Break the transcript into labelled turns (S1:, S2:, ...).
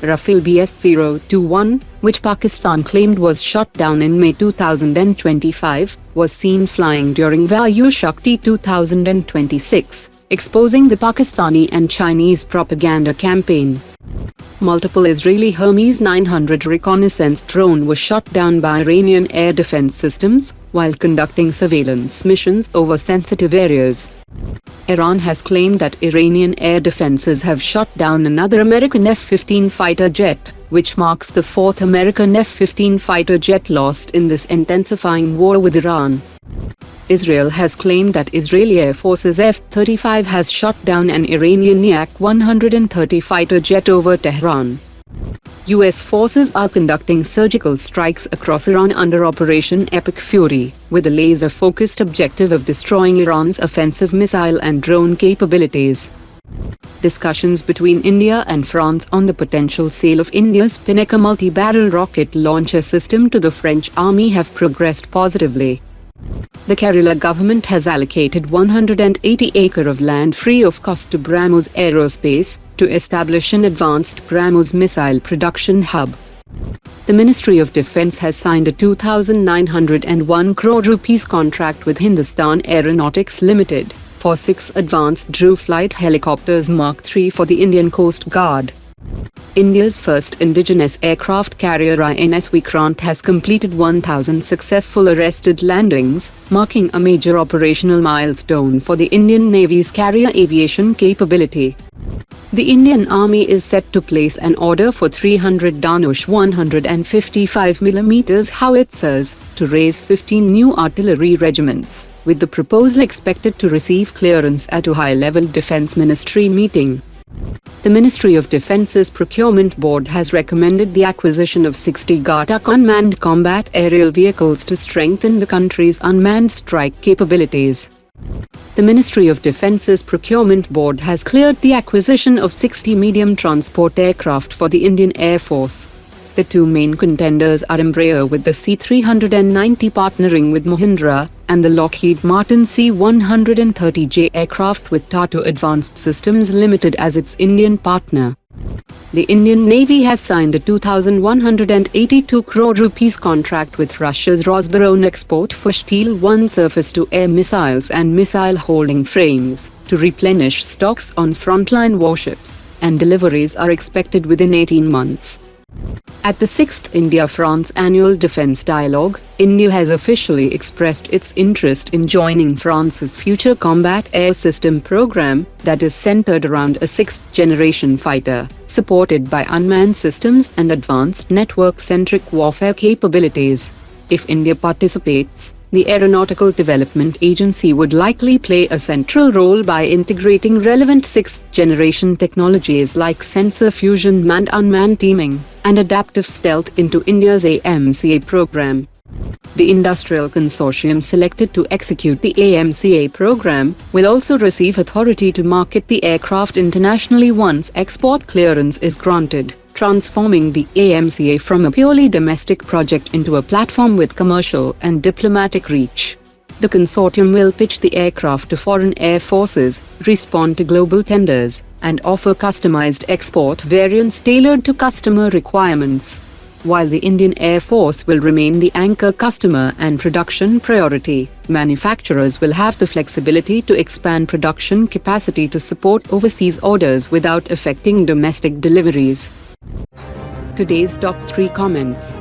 S1: Rafale BS-021, which Pakistan claimed was shot down in May 2025, was seen flying during Vayu Shakti 2026, exposing the Pakistani and Chinese propaganda campaign. Multiple Israeli Hermes 900 reconnaissance drone was shot down by Iranian air defense systems while conducting surveillance missions over sensitive areas. Iran has claimed that Iranian air defenses have shot down another American F-15 fighter jet, which marks the fourth American F-15 fighter jet lost in this intensifying war with Iran. Israel has claimed that Israeli Air Force's F-35 has shot down an Iranian Yak-130 fighter jet over Tehran. U.S. forces are conducting surgical strikes across Iran under Operation Epic Fury, with a laser-focused objective of destroying Iran's offensive missile and drone capabilities. Discussions between India and France on the potential sale of India's Pinaka multi-barrel rocket launcher system to the French army have progressed positively. The Kerala government has allocated 180 acres of land free of cost to BrahMos Aerospace to establish an advanced BrahMos missile production hub. The Ministry of Defence has signed a 2,901 crore rupees contract with Hindustan Aeronautics Limited for 6 advanced Drew flight helicopters Mark III for the Indian Coast Guard. India's first indigenous aircraft carrier INS Vikrant has completed 1,000 successful arrested landings, marking a major operational milestone for the Indian Navy's carrier aviation capability. The Indian Army is set to place an order for 300 Dhanush 155mm Howitzers to raise 15 new artillery regiments, with the proposal expected to receive clearance at a high-level Defence Ministry meeting. The Ministry of Defence's Procurement Board has recommended the acquisition of 60 Ghatak unmanned combat aerial vehicles to strengthen the country's unmanned strike capabilities. The Ministry of Defence's Procurement Board has cleared the acquisition of 60 medium transport aircraft for the Indian Air Force. The two main contenders are Embraer with the C-390 partnering with Mahindra, and the Lockheed Martin C-130J aircraft with Tata Advanced Systems Limited as its Indian partner. The Indian Navy has signed a 2,182 crore rupees contract with Russia's Rosaboronexport for Shtil-1 surface-to-air missiles and missile holding frames to replenish stocks on frontline warships, and deliveries are expected within 18 months. At the 6th India-France Annual Defence Dialogue, India has officially expressed its interest in joining France's Future Combat Air System program that is centered around a 6th-generation fighter, supported by unmanned systems and advanced network-centric warfare capabilities. If India participates, the Aeronautical Development Agency would likely play a central role by integrating relevant 6th-generation technologies like sensor fusion, manned-unmanned teaming, and adaptive stealth into India's AMCA program. The industrial consortium selected to execute the AMCA program will also receive authority to market the aircraft internationally once export clearance is granted, transforming the AMCA from a purely domestic project into a platform with commercial and diplomatic reach. The consortium will pitch the aircraft to foreign air forces, respond to global tenders, and offer customized export variants tailored to customer requirements. While the Indian Air Force will remain the anchor customer and production priority, manufacturers will have the flexibility to expand production capacity to support overseas orders without affecting domestic deliveries. Today's top 3 comments.